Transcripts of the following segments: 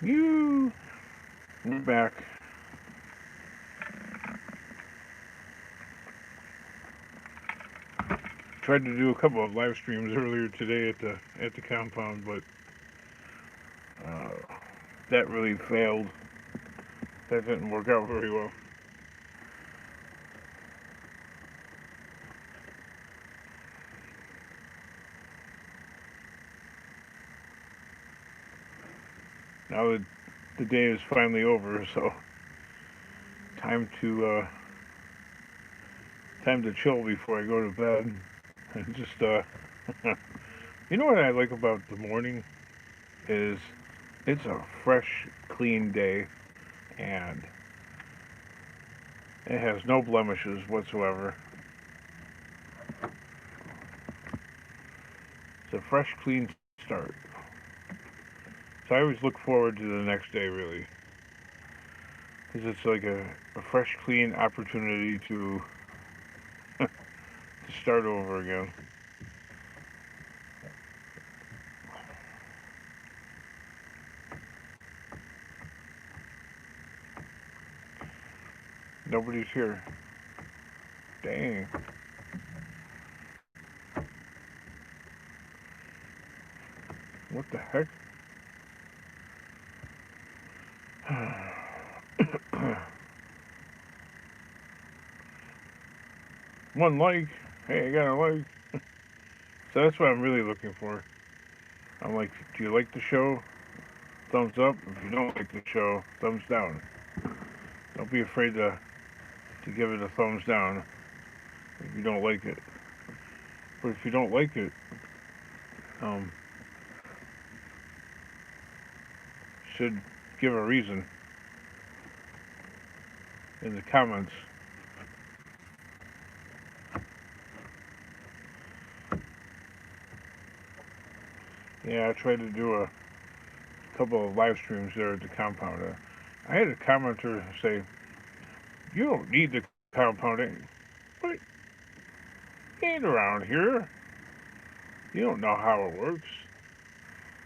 You, we're back. Tried to do a couple of live streams earlier today at the compound, but uh, that really failed. That didn't work out very well. Now that the day is finally over, so time to uh, time to chill before I go to bed. And just you know what I like about the morning is it's a fresh, clean day, and it has no blemishes whatsoever. It's a fresh, clean start. So I always look forward to the next day, really, because it's like a fresh, clean opportunity to start over again. Nobody's here. Dang. What the heck? One like. Hey, I got a like. So that's what I'm really looking for. I'm like, do you like the show? Thumbs up. If you don't like the show, thumbs down. Don't be afraid to give it a thumbs down if you don't like it. But if you don't like it, um, should give a reason in the comments. Yeah, I tried to do a couple of live streams there at the compound. I had a commenter say, "You don't need the compounding. What? You ain't around here. You don't know how it works.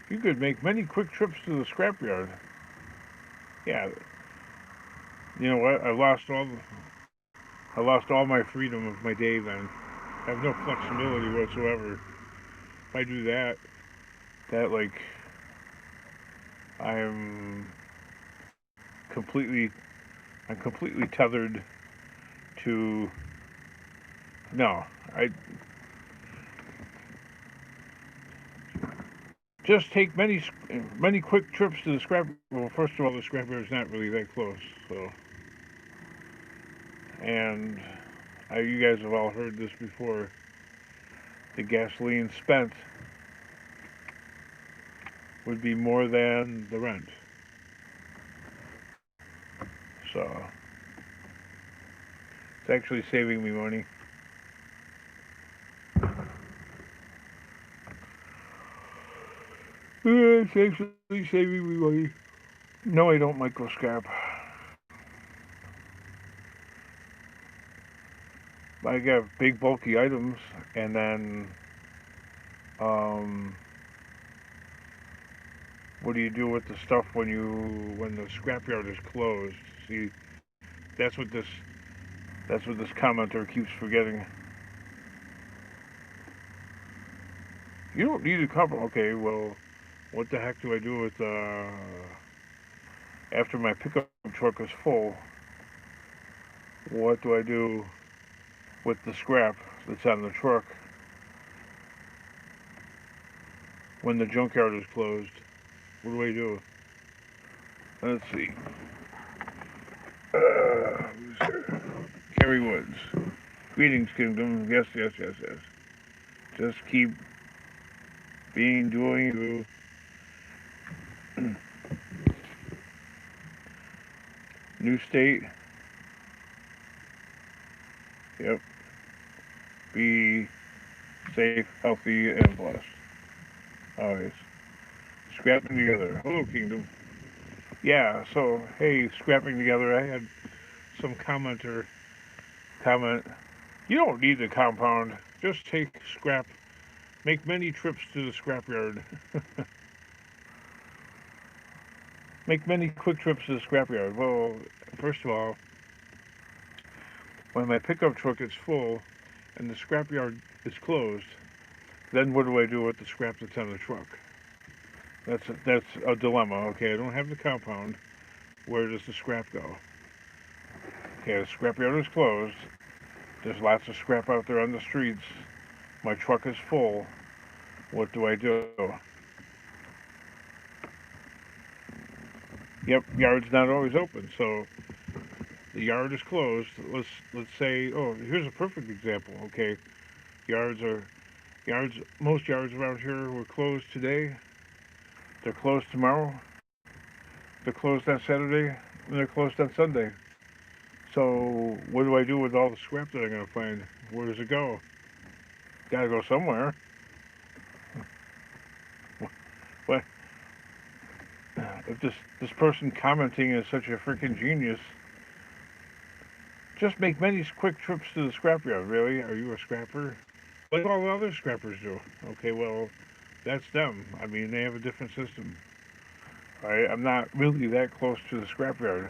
You could make many quick trips to the scrapyard." Yeah, you know what? I lost all my freedom of my day then. I have no flexibility whatsoever. If I do that, like I'm completely I'm completely tethered to no. I just take many quick trips to the scrap. Well, first of all, the scrapyard is not really that close, so and you guys have all heard this before. The gasoline spent would be more than the rent. So it's actually saving me money. It's actually saving me money. No, I don't micro scrap. I got big bulky items, and then um, what do you do with the stuff when the scrapyard is closed? See, that's what this that's what this commenter keeps forgetting. You don't need a cover. Okay, well, what the heck do I do with after my pickup truck is full? What do I do with the scrap that's on the truck when the junkyard is closed? What do I do? Let's see. Who's here? Kerry Woods. Greetings, Kingdom. Yes, yes, yes, yes. Just keep doing you. New state. Yep. Be safe, healthy, and blessed. Always. Scrapping together. Hello, Kingdom. Yeah, so, hey, scrapping together, I had some commenter comment. You don't need the compound. Just take scrap. Make many trips to the scrapyard. Make many quick trips to the scrapyard. Well, first of all, when my pickup truck is full and the scrapyard is closed, then what do I do with the scrap that's on the truck? That's a dilemma. Okay, I don't have the compound. Where does the scrap go? Okay, the scrapyard is closed. There's lots of scrap out there on the streets. My truck is full. What do I do? Yep, yard's not always open, so the yard is closed. Let's say, oh, here's a perfect example. Okay, yards. Most yards around here were closed today. They're closed tomorrow. They're closed on Saturday, and they're closed on Sunday. So what do I do with all the scrap that I'm gonna find? Where does it go? Gotta go somewhere. What if this person commenting is such a freaking genius? Just make many quick trips to the scrapyard. Really? Are you a scrapper? Like all the other scrappers do. Okay, well, that's them. I mean, they have a different system. I'm not really that close to the scrapyard,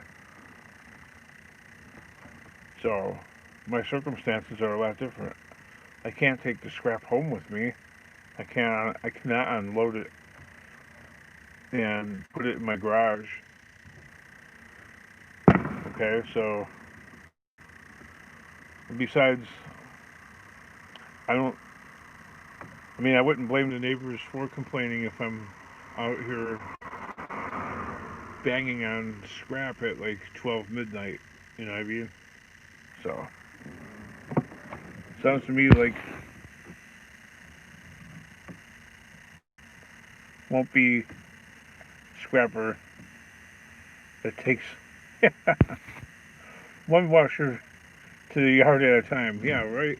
so my circumstances are a lot different. I can't take the scrap home with me. I cannot unload it and put it in my garage. Okay, so besides, I don't. I mean, I wouldn't blame the neighbors for complaining if I'm out here banging on scrap at like 12 midnight. You know what I mean? So, sounds to me like won't be scrapper that takes one washer to the yard at a time. Yeah, right.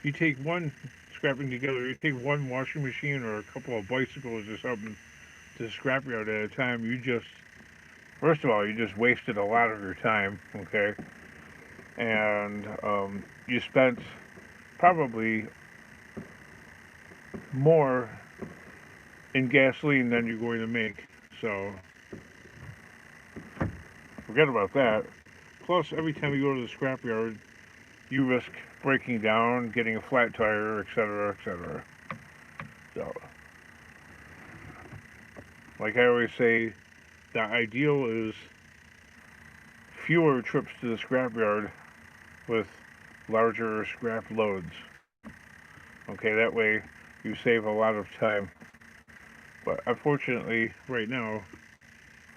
You take one scrapping together. You take one washing machine or a couple of bicycles or something to the scrapyard at a time. First of all, you just wasted a lot of your time. Okay, and you spent probably more in gasoline than you're going to make. So forget about that. Plus, every time you go to the scrapyard, you risk breaking down, getting a flat tire, etc., etc. So, like I always say, the ideal is fewer trips to the scrapyard with larger scrap loads. Okay, that way you save a lot of time. But unfortunately, right now,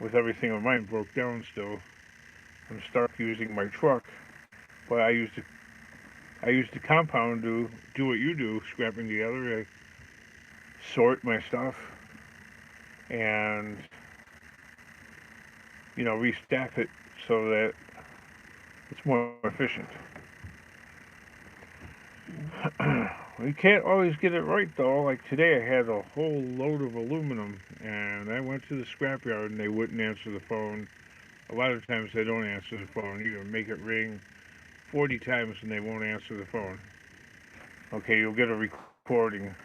with everything of mine broke down still, I'm stuck using my truck. But I use the compound to do what you do, scrapping together. I sort my stuff and restack it so that it's more efficient. We can't always get it right though. Like today, I had a whole load of aluminum, and I went to the scrapyard and they wouldn't answer the phone. A lot of times they don't answer the phone. You can make it ring 40 times and they won't answer the phone. Okay, you'll get a recording.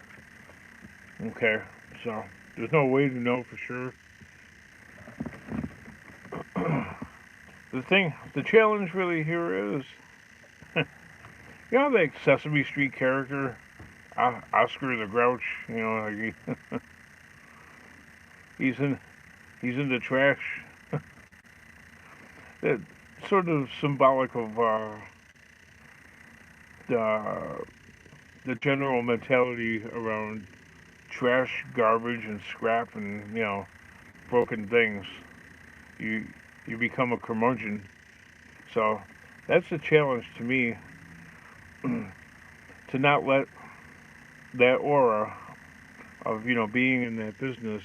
Okay, so there's no way to know for sure. The challenge really here is, the Sesame Street character, Oscar the Grouch. He's in the trash. It's sort of symbolic of the general mentality around trash, garbage, and scrap, and broken things. You become a curmudgeon. So that's a challenge to me, to not let that aura of being in that business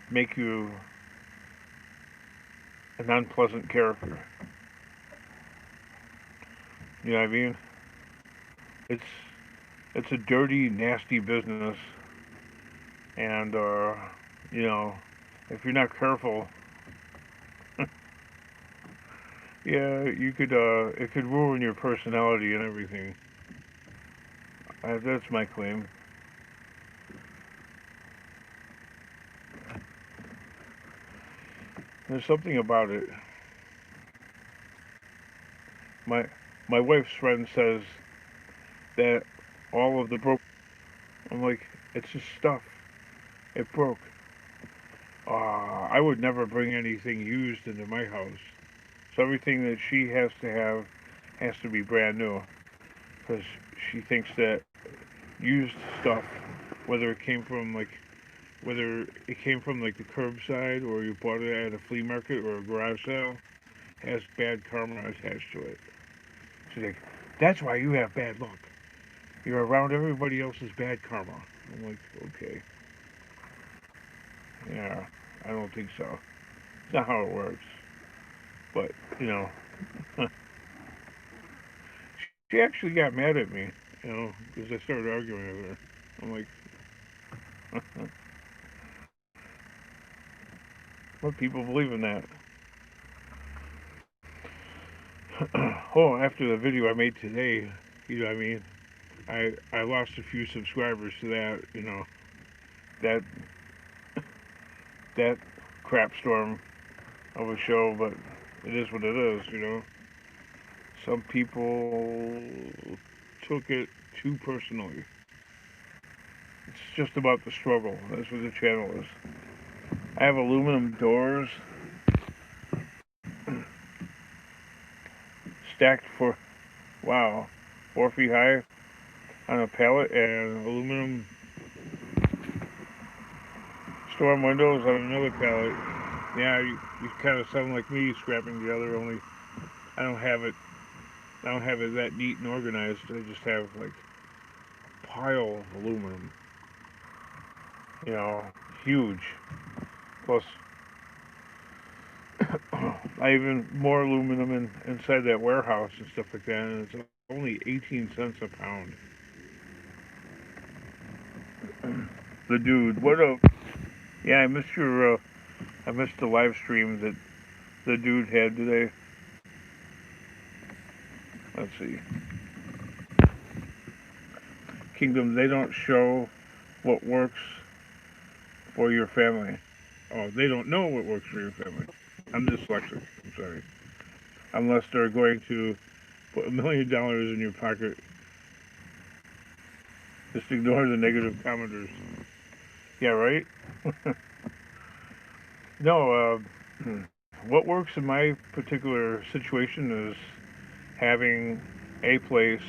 make you an unpleasant character. You know what I mean? It's a dirty, nasty business, and if you're not careful, yeah, you could it could ruin your personality and everything. That's my claim. There's something about it. My my wife's friend says that all of the broke. I'm like, it's just stuff. It broke. I would never bring anything used into my house. So everything that she has to be brand new because she thinks that used stuff, whether it came from like whether it came from like the curbside or you bought it at a flea market or a garage sale, has bad karma attached to it. She's like, that's why you have bad luck. You're around everybody else's bad karma. I'm like, okay, yeah, I don't think so. It's not how it works. But you know, she actually got mad at me, because I started arguing with her. I'm like, what people believe in that? Oh, after the video I made today, you know what I mean? I lost a few subscribers to that, that that crap storm of a show, but it is what it is. Some people took it too personally. It's just about the struggle. That's what the channel is. I have aluminum doors stacked for, wow, 4 feet high on a pallet, and aluminum storm windows on another pallet. Yeah, you kind of sound like me scrapping together, only I don't have it. I don't have it that neat and organized. I just have like a pile of aluminum. You know, huge. Plus, I even more aluminum inside that warehouse and stuff like that, and it's only 18 cents a pound. The dude, what up? Yeah, I missed the live stream that the dude had today. Let's see. Kingdom, they don't show what works for your family. Oh, they don't know what works for your family. I'm dyslexic. I'm sorry. Unless they're going to put $1 million in your pocket, just ignore the negative commenters. Yeah, right? No, what works in my particular situation is having a place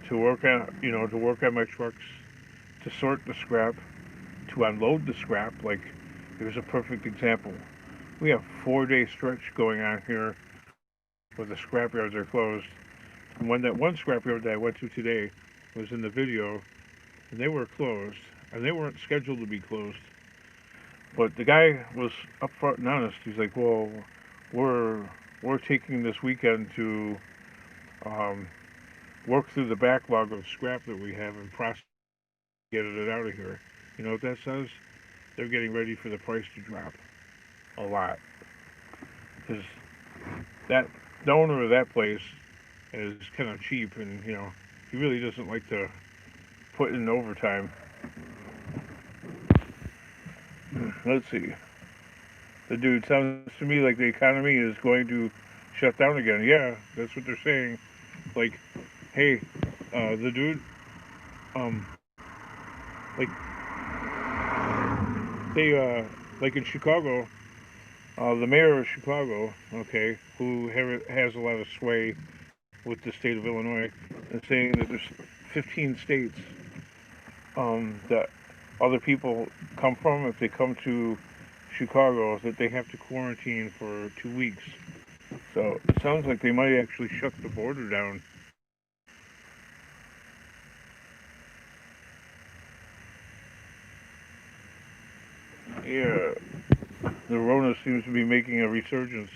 to work on, to work on my trucks, to sort the scrap, to unload the scrap. Like, here's a perfect example. We have 4 day stretch going on here where the scrap yards are closed. And when that one scrap yard that I went to today was in the video, and they were closed, and they weren't scheduled to be closed. But the guy was upfront and honest. He's like, "Well, we're taking this weekend to um, work through the backlog of scrap that we have and process get it out of here." You know what that says? They're getting ready for the price to drop a lot, because that the owner of that place is kind of cheap, and he really doesn't like to put in overtime. Let's see. The dude sounds to me like the economy is going to shut down again. Yeah, that's what they're saying. Like, hey, the dude, um, like they, like in Chicago, the mayor of Chicago, okay, who has a lot of sway with the state of Illinois, is saying that there's 15 states that other people come from. If they come to Chicago, that they have to quarantine for 2 weeks. So it sounds like they might actually shut the border down. Yeah, the Rona seems to be making a resurgence.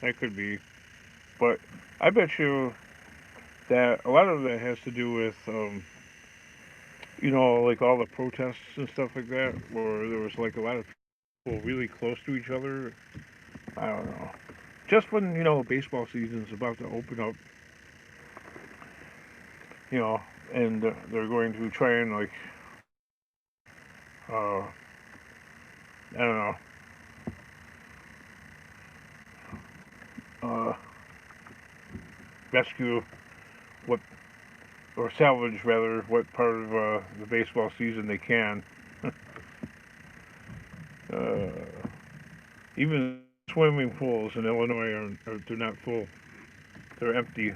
That could be. But I bet you that a lot of that has to do with, like all the protests and stuff like that, where there was like a lot of people really close to each other. I don't know. Just when, baseball season's about to open up, and they're going to try and, like, I don't know, uh, rescue what, or salvage rather, what part of the baseball season they can. uh, Even swimming pools in Illinois they're not full; they're empty.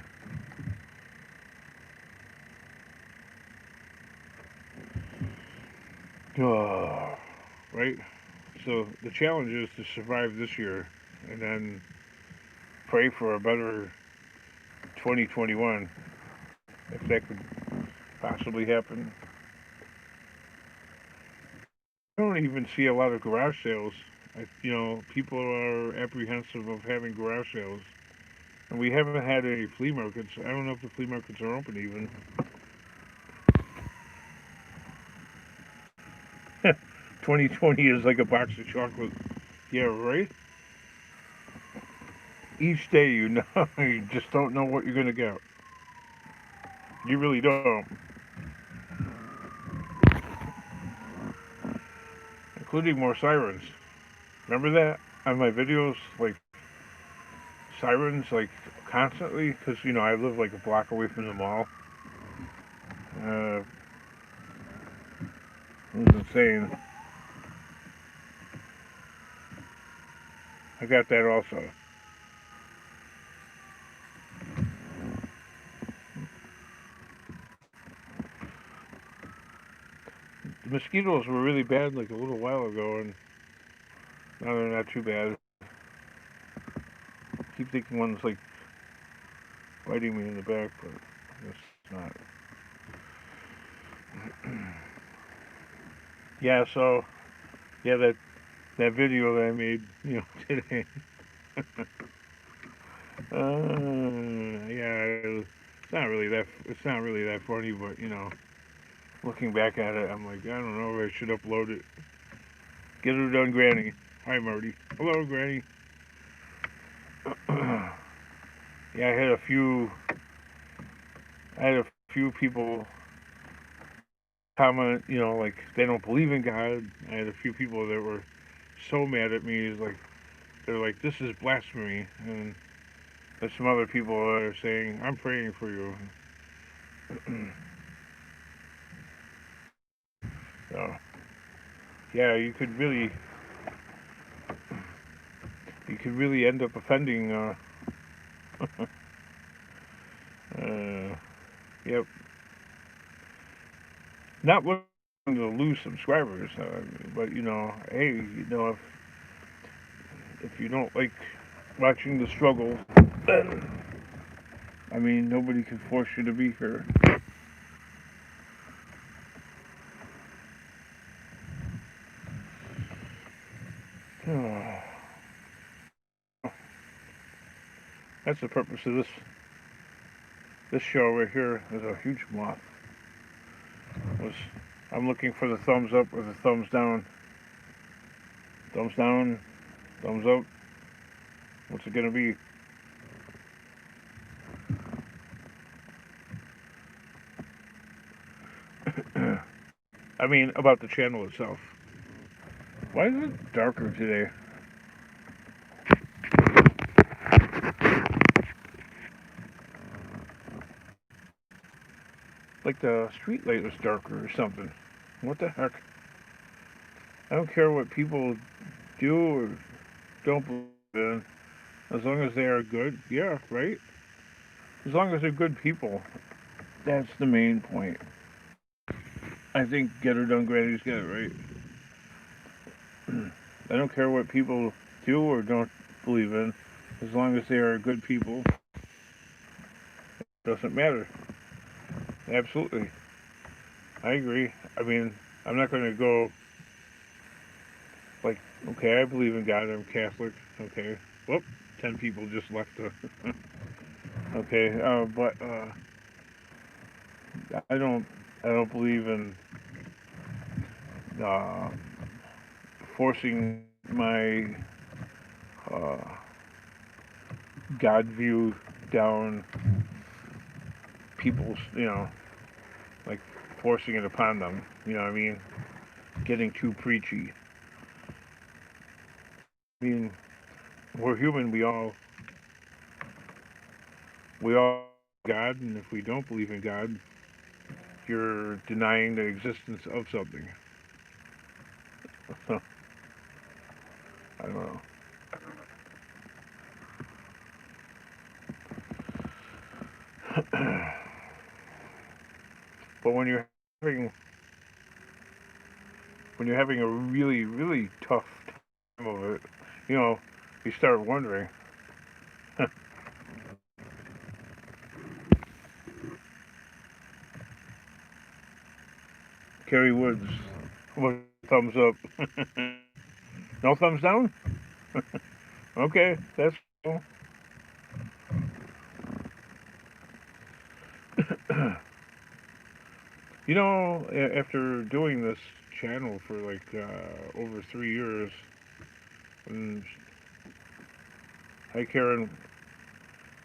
Right. So the challenge is to survive this year, and then pray for a better 2021 if that could possibly happen. I don't even see a lot of garage sales. People are apprehensive of having garage sales, and we haven't had any flea markets. I don't know if the flea markets are open even. 2020 is like a box of chocolate. Yeah, right. Each day, you just don't know what you're gonna get. You really don't. Including more sirens. Remember that on my videos, like sirens, like constantly, because I live like a block away from the mall. It was insane. I got that also. The mosquitoes were really bad like a little while ago, and now they're not too bad. I keep thinking one's like biting me in the back, but it's not. Yeah, so yeah, that video that I made, today. Yeah, it's not really that funny, but looking back at it, I'm like, I don't know, I should upload it. Get her done, Granny. Hi, Marty. Hello, Granny. Yeah, I had a few people comment, like they don't believe in God. I had a few people that were so mad at me. They're like, this is blasphemy, and there's some other people that are saying, I'm praying for you. So yeah, you could really end up offending. Uh, yep. Not looking to lose subscribers, but hey, if you don't like watching the struggle, then I mean nobody can force you to be here. That's the purpose of this show right here. There's a huge moth. I'm looking for the thumbs up or the thumbs down. Thumbs down, thumbs up. What's it gonna be? I mean, about the channel itself. Why is it darker today? Like the street light was darker or something. What the heck? I don't care what people do or don't believe in, as long as they are good. Yeah, right? As long as they're good people. That's the main point. I think Get Her Done Granny's got it right. I don't care what people do or don't believe in, as long as they are good people. It doesn't matter. Absolutely. I agree. I mean, I'm not going to go like, okay, I believe in God, I'm Catholic. Okay. Whoop, 10 people just left. Okay, but I don't believe in uh, forcing my uh, God view down people's, like forcing it upon them. You know what I mean? Getting too preachy. I mean, we're human. We all we all God, and if we don't believe in God, you're denying the existence of something. So I don't know. But having when you're having a really really tough time of it, you know, you start wondering. Kerry Woods, what thumbs up? No thumbs down? Okay, that's cool. You know, after doing this channel for like over 3 years, and hi Karen,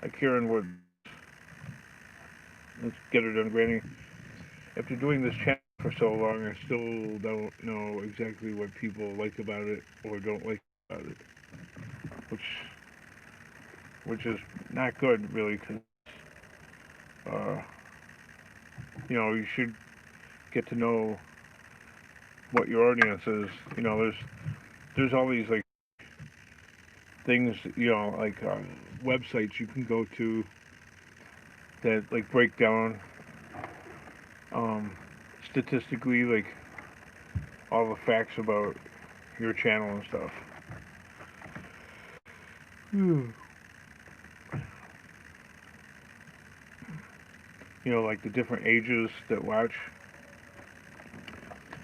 hi Karen Wood, let's get her done, Granny. After doing this channel for so long, I still don't know exactly what people like about it or don't like about it, which which is not good, really, because uh, you should get to know what your audience is. There's all these like things, like websites you can go to that like break down um, statistically like all the facts about your channel and stuff. Like the different ages that watch.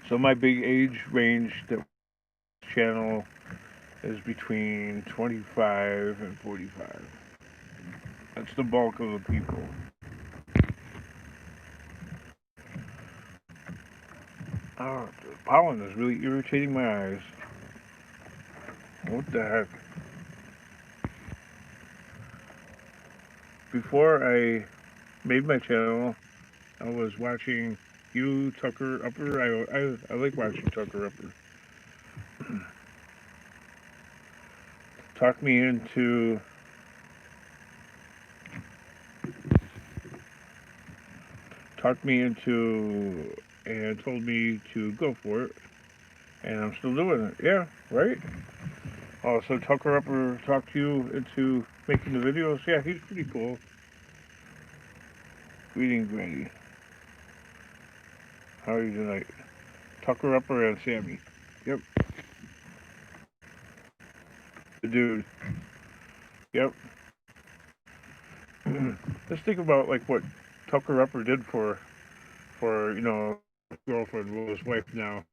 So my big age range that channel is between 25 and 45. That's the bulk of the people. Oh, the pollen is really irritating my eyes. What the heck? Before I made my channel, I was watching you, Tucker Upper. I like watching Tucker Upper. Talked me into and told me to go for it, and I'm still doing it. Yeah, right. Oh, so Tucker Upper talked you into making the videos. Yeah, he's pretty cool. Greetings, Granny. How are you tonight? Tucker Upper and Sammy. Yep, the dude. Yep. Let's think about like what Tucker Upper did for girlfriend, well, his wife now.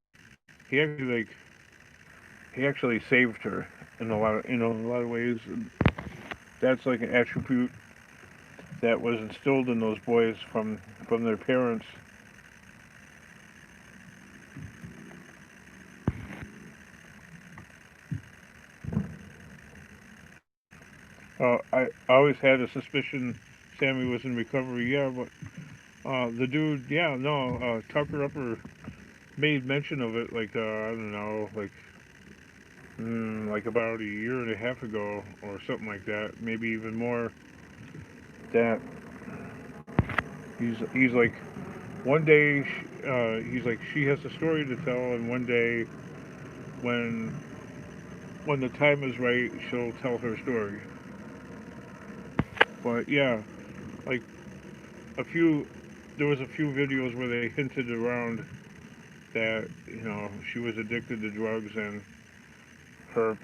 He actually like he actually saved her in a lot of ways. And that's like an attribute that was instilled in those boys from their parents. I always had a suspicion Sammy was in recovery. Yeah, but the dude, yeah, no, Tucker Upper made mention of it like I don't know, like about a year and a half ago or something like that, maybe even more. That he's like one day he's like she has a story to tell, and one day when the time is right, she'll tell her story. But yeah, like a few there was a few videos where they hinted around that she was addicted to drugs and her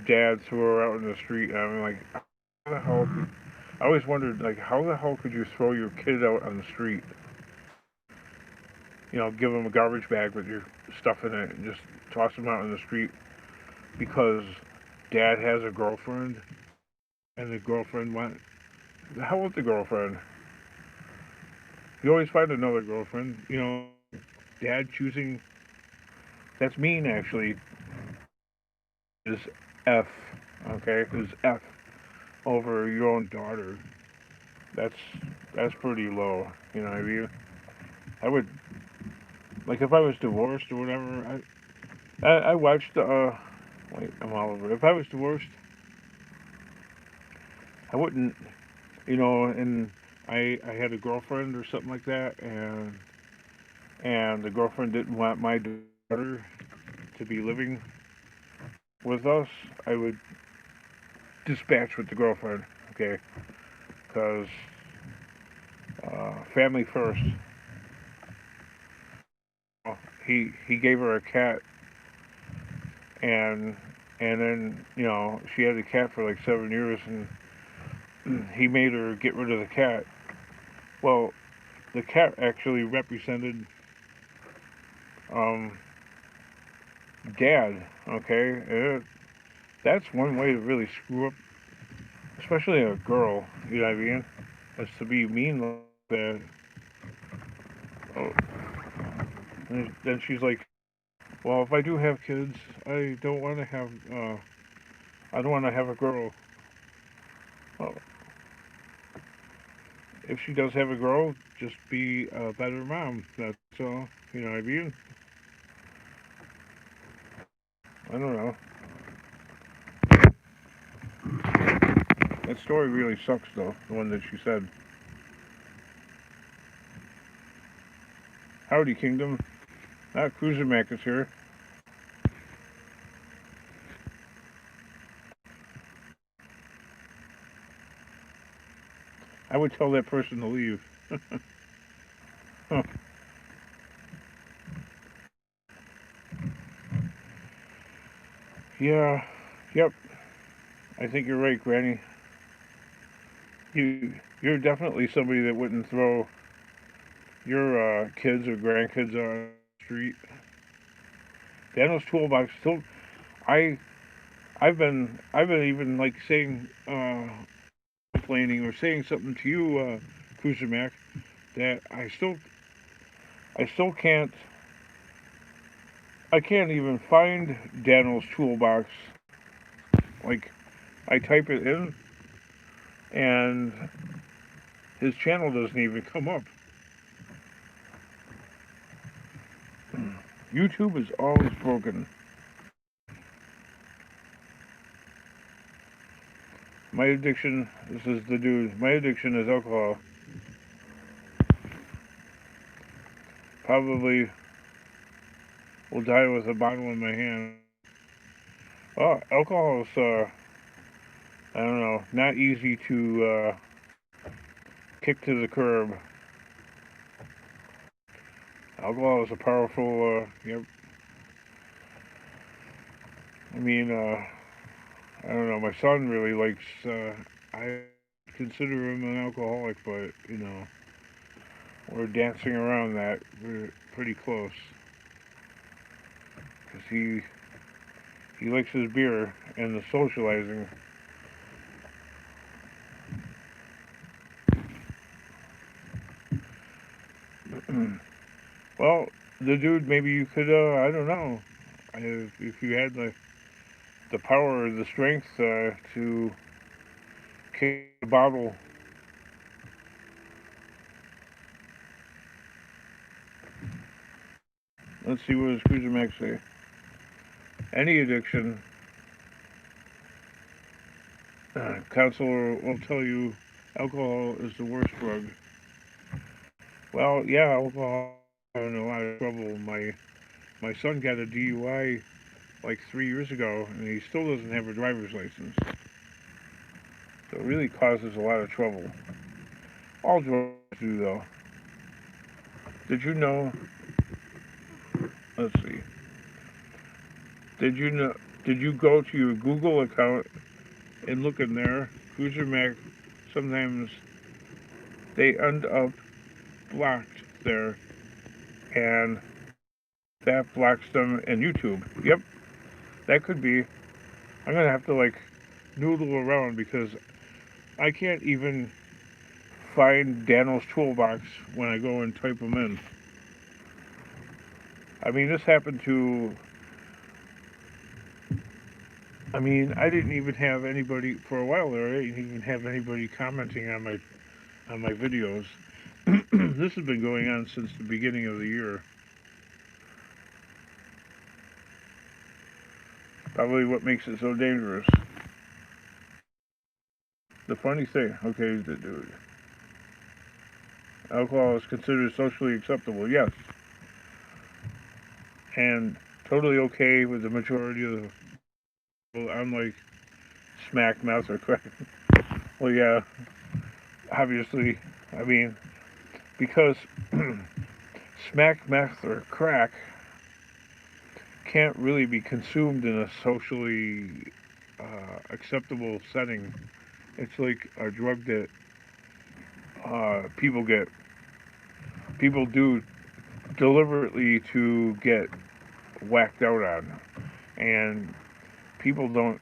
dad threw her out in the street. I mean, like, how the hell? I always wondered, like, how the hell could you throw your kid out on the street? Give him a garbage bag with your stuff in it and just toss him out in the street because dad has a girlfriend and the girlfriend went. The hell with the girlfriend. You always find another girlfriend. Dad choosing. That's mean, actually. Is F. Okay, is F over your own daughter. That's that's pretty low. You know what I mean? I would like if I was divorced or whatever. I watched. Wait, I'm all over. If I was divorced, I wouldn't. and I had a girlfriend or something like that, and the girlfriend didn't want my daughter to be living with us, I would dispatch with the girlfriend, okay? Because family first. He gave her a cat, and then she had the cat for like 7 years, and he made her get rid of the cat. Well, the cat actually represented um, dad. Okay, that's one way to really screw up, especially a girl. You know what I mean? Is to be mean like that. Oh, and then she's like, "Well, if I do have kids, I don't want to have. I don't want to have a girl." Well, if she does have a girl, just be a better mom. That's all. You know what I mean? I don't know. That story really sucks, though. The one that she said. Howdy, Kingdom. Cruiser Mac is here. I would tell that person to leave. Huh. Yeah. Yep. I think you're right, Granny. You're definitely somebody that wouldn't throw your kids or grandkids on the street. Daniel's toolbox still. I I've been even like saying complaining or saying something to you, Cruiser Mac, that I still can't even find Daniel's toolbox. Like I type it in and his channel doesn't even come up. YouTube is always broken. My addiction, this is the dude, my addiction is alcohol. Probably will die with a bottle in my hand. Well, alcohol is, I don't know, not easy to kick to the curb. Alcohol is a powerful, yep. I mean, I don't know, my son really likes, I consider him an alcoholic, but, we're dancing around that. We're pretty close. Because he likes his beer and the socializing. Well, the dude, maybe you could, I don't know, if you had the power or the strength to kick the bottle. Let's see what his Cruiser Max say. Any addiction, counselor will tell you alcohol is the worst drug. Well, yeah, alcohol. I'm in a lot of trouble. My son got a DUI like 3 years ago, and he still doesn't have a driver's license. So it really causes a lot of trouble. All drugs do, though. Did you know? Let's see. Did you know? Did you go to your Google account and look in there? Cruiser Mac. Sometimes they end up blocked there, and that blocks them in YouTube. Yep, that could be. I'm gonna have to like noodle around because I can't even find Daniel's toolbox when I go and type them in. I mean, this happened to. I mean, I didn't even have anybody for a while there. I didn't even have anybody commenting on my videos. This has been going on since the beginning of the year. Probably what makes it so dangerous. The funny thing. Okay, dude. Alcohol is considered socially acceptable. Yes, and totally okay with the majority of the people. Unlike smack, mouth, or crack. Well, yeah, obviously. I mean, because smack, meth, or crack can't really be consumed in a socially acceptable setting. It's like a drug that people do deliberately to get whacked out on, and people don't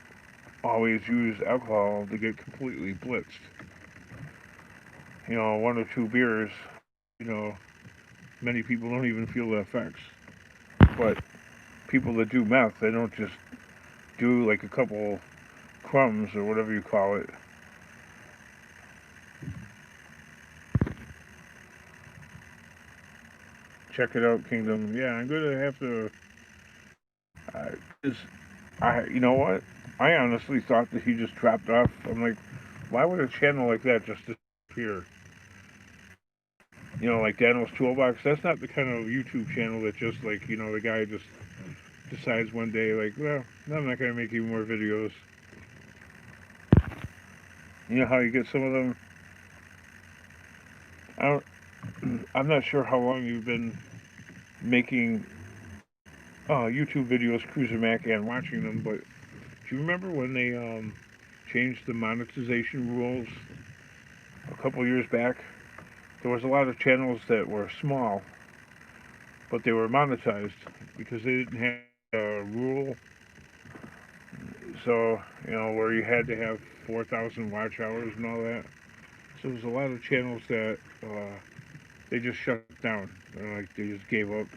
always use alcohol to get completely blitzed. You know, one or two beers, you know, many people don't even feel the effects. But people that do meth, they don't just do like a couple crumbs or whatever you call it. Check it out, Kingdom. Yeah, I'm gonna have to. Uh, is you know what? I honestly thought that he just dropped off. I'm like, why would a channel like that just disappear? You know, like Daniel's Toolbox. That's not the kind of YouTube channel that just like the guy just decides one day like, well, I'm not gonna make any more videos. You know how you get some of them. I don't. I'm not sure how long you've been making YouTube videos, Cruiser Mac, and watching them, but do you remember when they changed the monetization rules a couple years back? There was a lot of channels that were small, but they were monetized because they didn't have a rule. So, where you had to have 4,000 watch hours and all that. So there's a lot of channels that they just shut down. Like they just gave up.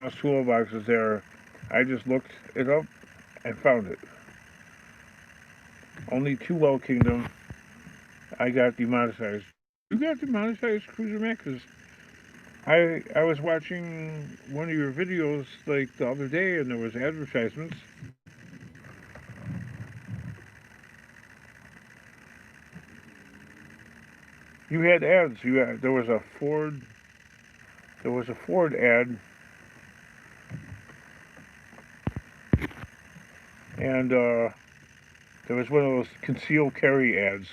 Those toolboxes there, I just looked it up and found it. Only Two Well Kingdom, I got demonetized. You got demonetized, Cruiser Mac? Because I was watching one of your videos like the other day and there was advertisements. You had ads. There was a Ford. There was a Ford ad, and there was one of those concealed carry ads.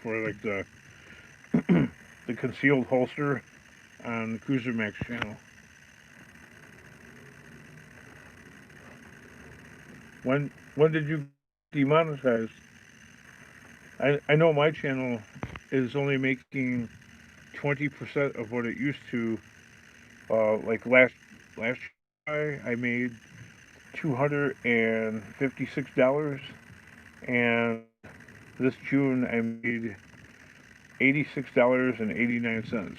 For like the the concealed holster on the Cruiser Max channel. When did you demonetize? I know my channel is only making 20% of what it used to. Like last year, I made $256, and this June I made $86.89.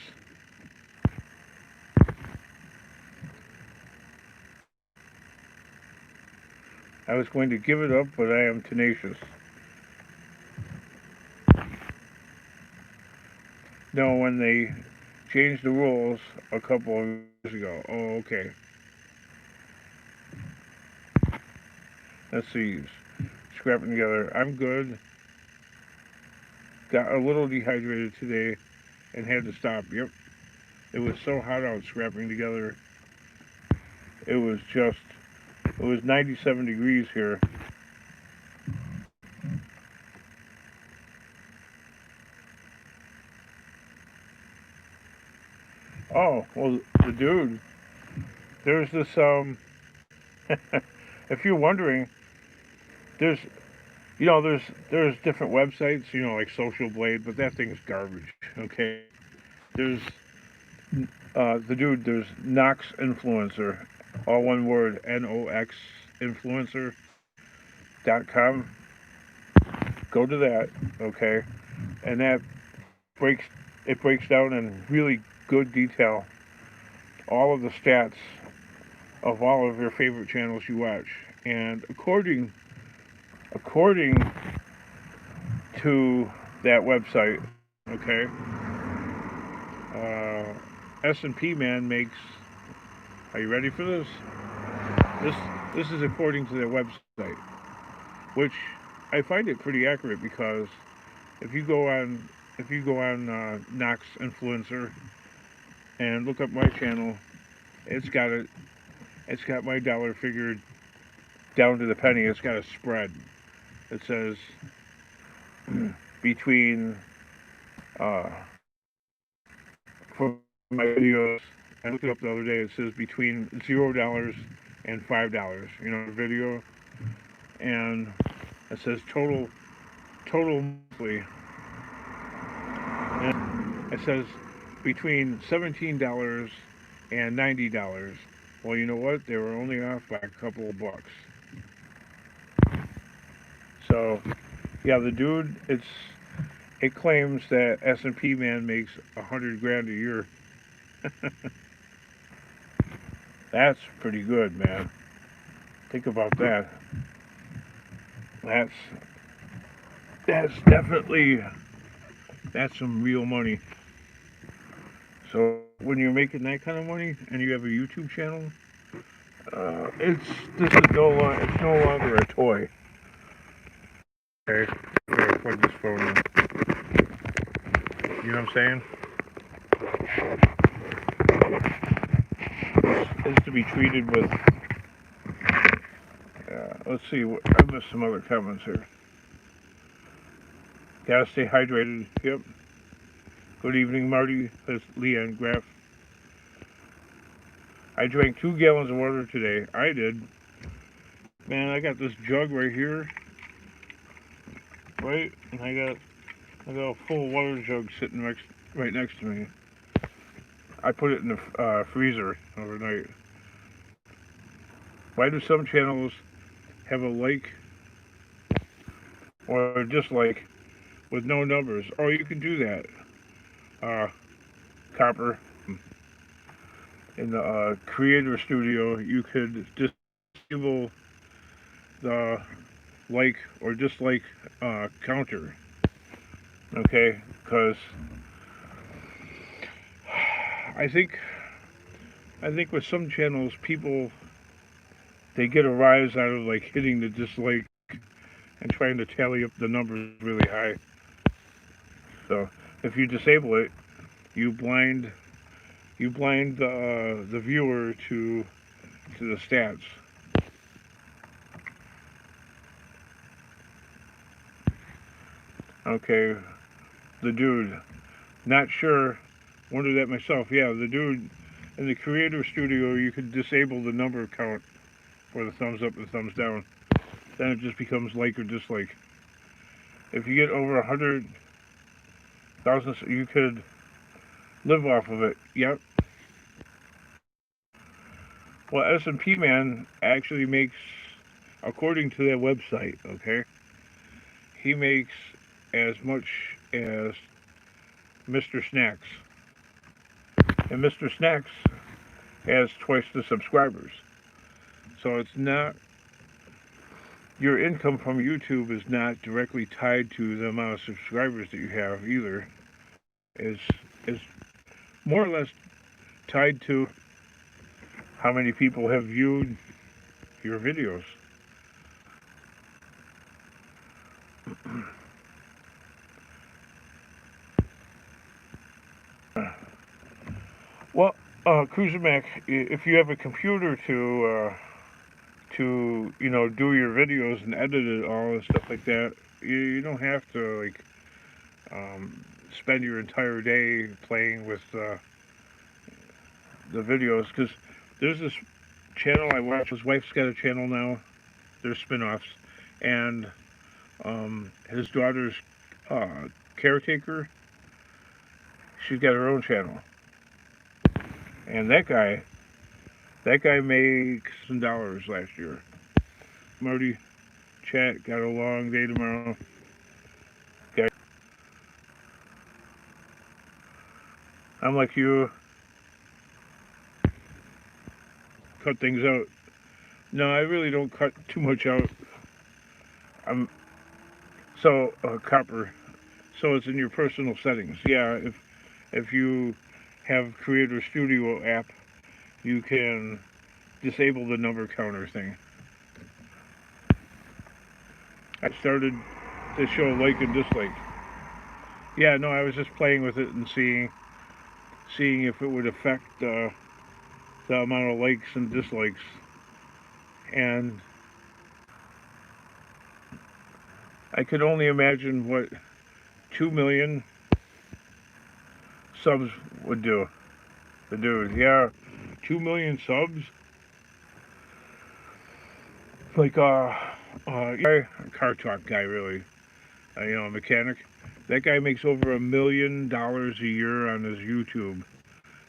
I was going to give it up, but I am tenacious. No, when they changed the rules a couple of years ago. Oh, okay. Let's see. Scrapping together. I'm good. Got a little dehydrated today and had to stop. Yep. It was so hot out scrapping together. It was 97 degrees here. Oh, well, the dude, there's this, if you're wondering, there's, there's different websites, like Social Blade, but that thing's garbage, okay? There's, the dude, there's Nox Influencer, all one word, Nox Influencer.com. Go to that, okay? And that breaks, it breaks down in really good detail all of the stats of all of your favorite channels you watch. And according to that website, okay, S&P Man makes. Are you ready for this? This is according to their website. which I find it pretty accurate because if you go on Knox Influencer and look up my channel, it's got it. It's got my dollar figure down to the penny. It's got a spread. It says between for my videos. I looked it up the other day. It says between $0 and $5. You know, video, and it says total monthly. And it says between $17 and $90. Well, you know what? They were only off by a couple of bucks. So, yeah, the dude, it claims that S&P man makes 100 grand a year. That's pretty good, man. Think about that. That's definitely some real money. So when you're making that kind of money and you have a YouTube channel, it's no longer a toy. Okay, I'm gonna plug this phone in. You know what I'm saying? It's to be treated with. Let's see. I missed some other comments here. Gotta stay hydrated. Yep. Good evening, Marty. That's Leanne Graff. I drank 2 gallons of water today. I did. Man, I got this jug right here. Right? And I got a full water jug sitting right next to me. I put it in the freezer overnight. Why do some channels have a like or a dislike with no numbers? Oh, you can do that. Copper. In the Creator Studio, you could disable the like or dislike counter. Okay, because I think with some channels, people, they get a rise out of like hitting the dislike and trying to tally up the numbers really high. So if you disable it, you blind the viewer to the stats. Okay, the dude, not sure, wondered that myself. Yeah, the dude in the Creator Studio, you could disable the number count for the thumbs up and thumbs down. Then it just becomes like or dislike. If you get over 100,000, you could live off of it. Yep. Well, S&P man actually makes, according to their website, okay, he makes as much as Mr. Snacks. And Mr. Snacks has twice the subscribers. So it's not, your income from YouTube is not directly tied to the amount of subscribers that you have either. Is more or less tied to how many people have viewed your videos. Well, Cruiser Mac, if you have a computer to do your videos and edit it all and stuff like that, you don't have to like spend your entire day playing with the videos, because there's this channel I watch. His wife's got a channel now. There's spin-offs, and his daughter's caretaker, she's got her own channel, and that guy made some dollars last year. Marty, chat, got a long day tomorrow. Okay. I'm like you, cut things out. No, I really don't cut too much out. Copper. So it's in your personal settings. Yeah, if you have Creator Studio app, you can disable the number counter thing. I started to show like and dislike. Yeah, no, I was just playing with it and seeing if it would affect the amount of likes and dislikes. And I could only imagine what 2 million subs would do. The dude, yeah, 2 million subs. Like car talk guy, really. A mechanic. That guy makes over $1 million a year on his YouTube,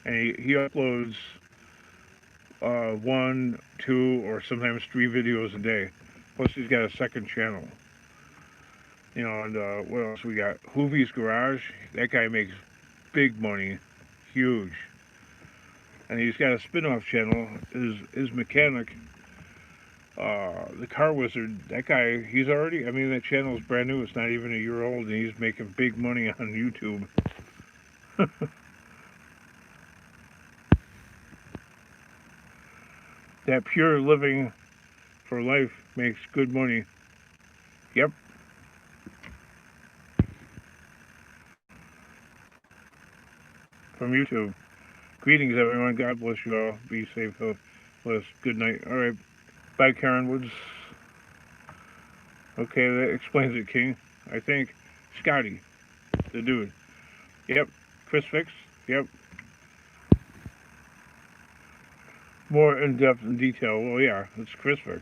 and he uploads one, two, or sometimes three videos a day. Plus, he's got a second channel. And what else we got? Hoovie's Garage. That guy makes big money, huge. And he's got a spin-off channel. His mechanic, the Car Wizard. That guy, he's already. I mean, that channel is brand new. It's not even a year old, and he's making big money on YouTube. That Pure Living for Life makes good money. Yep. From YouTube. Greetings, everyone. God bless you all. Be safe. Bless. Good night. All right. Bye, Karen Woods. Okay, that explains it, King. I think. Scotty, the dude. Yep. Chris Fix. Yep. More in-depth and detail. Well, yeah, it's Chris Fix.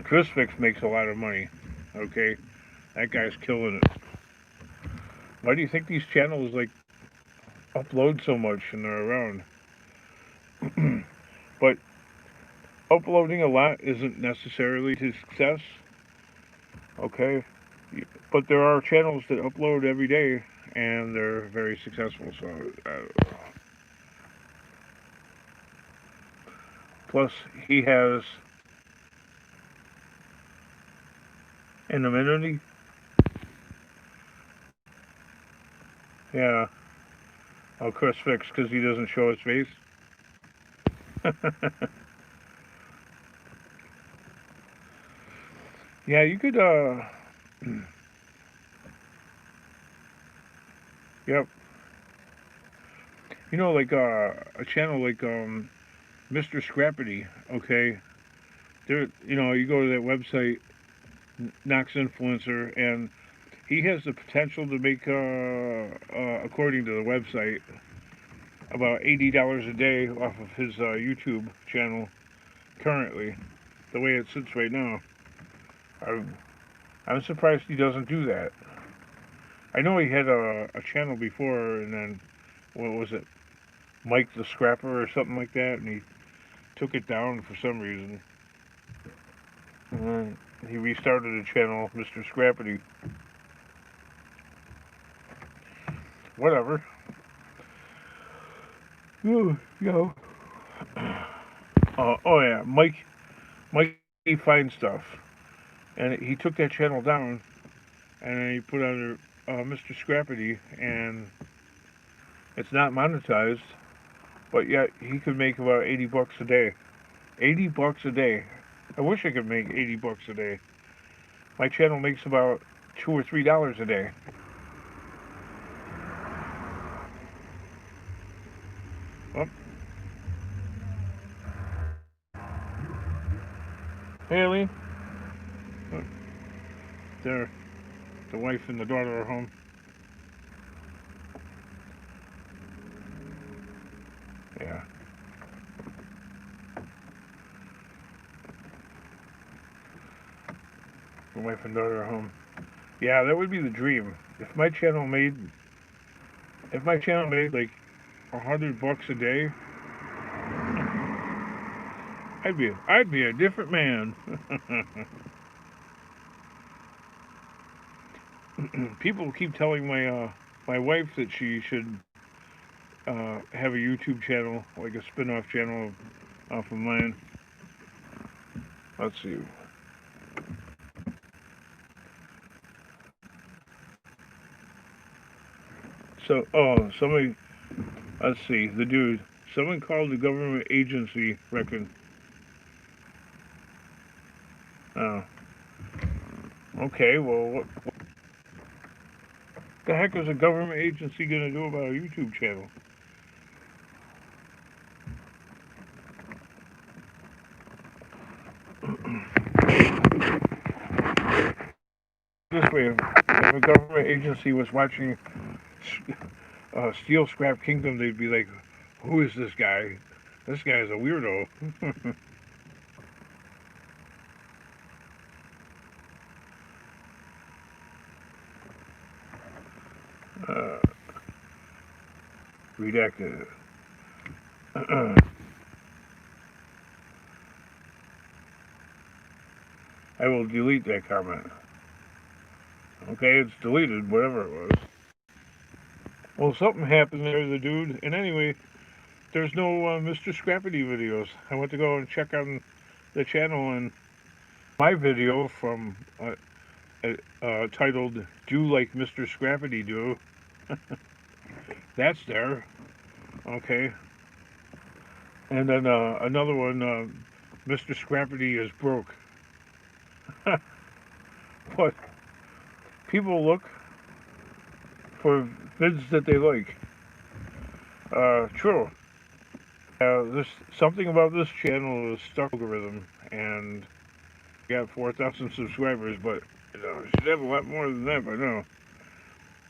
Chris Fix makes a lot of money. Okay? That guy's killing it. Why do you think these channels, upload so much and they're around? But uploading a lot isn't necessarily to success. Okay? But there are channels that upload every day and they're very successful. So, plus, he has anonymity. Yeah. Oh, Chris Fix, because he doesn't show his face. Yeah, you could, yep. A channel like, Mr. Scrappity, okay? There, you go to that website, Knox Influencer, and he has the potential to make, according to the website, about $80 a day off of his YouTube channel currently, the way it sits right now. I'm surprised he doesn't do that. I know he had a channel before, and then, what was it, Mike the Scrapper or something like that, and he took it down for some reason. And then he restarted a channel, Mr. Scrappity. Whatever. Oh, oh yeah, Mike he finds stuff, and he took that channel down, and then he put under Mr. Scrappity, and it's not monetized, but yet he could make about $80 a day. $80 a day. I wish I could make $80 a day. My channel makes about $2 or $3 a day. Oh. Hey, Eileen. Oh. There. The wife and the daughter are home. Yeah. The wife and daughter are home. Yeah, that would be the dream. If my channel made like $100 a day, I'd be a different man. People keep telling my wife that she should have a YouTube channel, like a spin-off channel off of mine. Let's see. So, somebody, let's see, the dude, someone called the government agency, reckon. Oh, Okay, well, what the heck is a government agency going to do about a YouTube channel? This way, if a government agency was watching Steel Scrap Kingdom, they'd be like, who is this guy? This guy is a weirdo. uh, redacted. I will delete that comment. Okay, it's deleted, whatever it was. Well, something happened there, the dude. And anyway, there's no Mr. Scrappity videos. I went to go and check on the channel, and my video from titled "Do Like Mr. Scrappity Do." That's there. Okay. And then another one, Mr. Scrappity is broke. But people look for vids that they like. True. There's something about this channel is stuck algorithm, and got 4,000 subscribers, but you know, should have a lot more than that by now.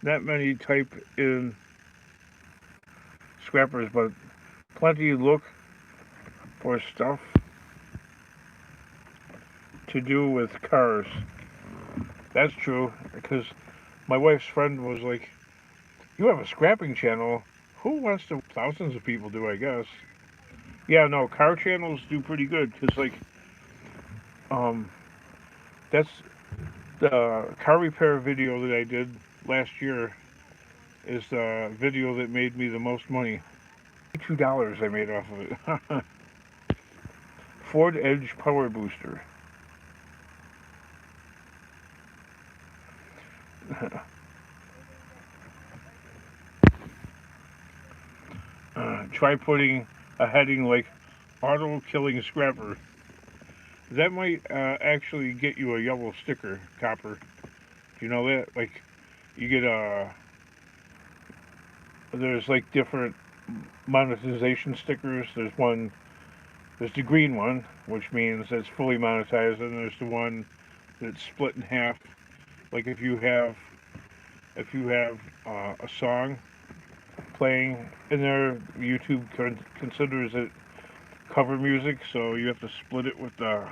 Not many type in scrappers, but plenty look for stuff to do with cars. That's true, because my wife's friend was like, "You have a scrapping channel. Who wants to?" Thousands of people do, I guess. Yeah, no, car channels do pretty good, because like, um, that's the car repair video that I did last year is the video that made me the most money. $2 I made off of it. Ford Edge Power Booster. Try putting a heading like auto killing scrapper. That might actually get you a yellow sticker, copper. Do you know that? Like, you get there's like different monetization stickers. There's the green one, which means it's fully monetized, and there's the one that's split in half. Like if you have a song playing in there, YouTube considers it cover music, so you have to split it with the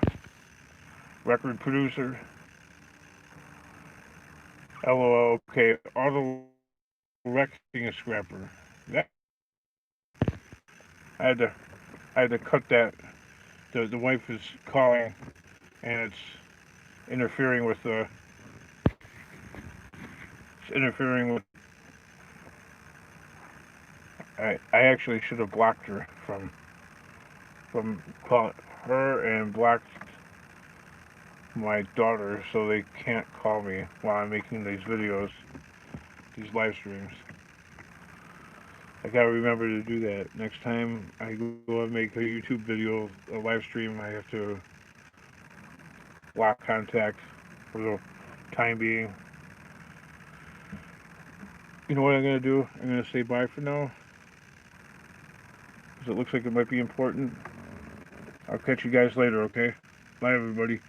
record producer. LOL. Okay, auto wrecking a scrapper. That I had to I had to cut that. The wife is calling, and interfering with the it's interfering with. I actually should have blocked her from calling her and blocked my daughter so they can't call me while I'm making these videos, these live streams. I gotta remember to do that. Next time I go and make a YouTube video, a live stream, I have to block contact for the time being. You know what I'm gonna do? I'm gonna say bye for now, because it looks like it might be important. I'll catch you guys later, okay? Bye, everybody.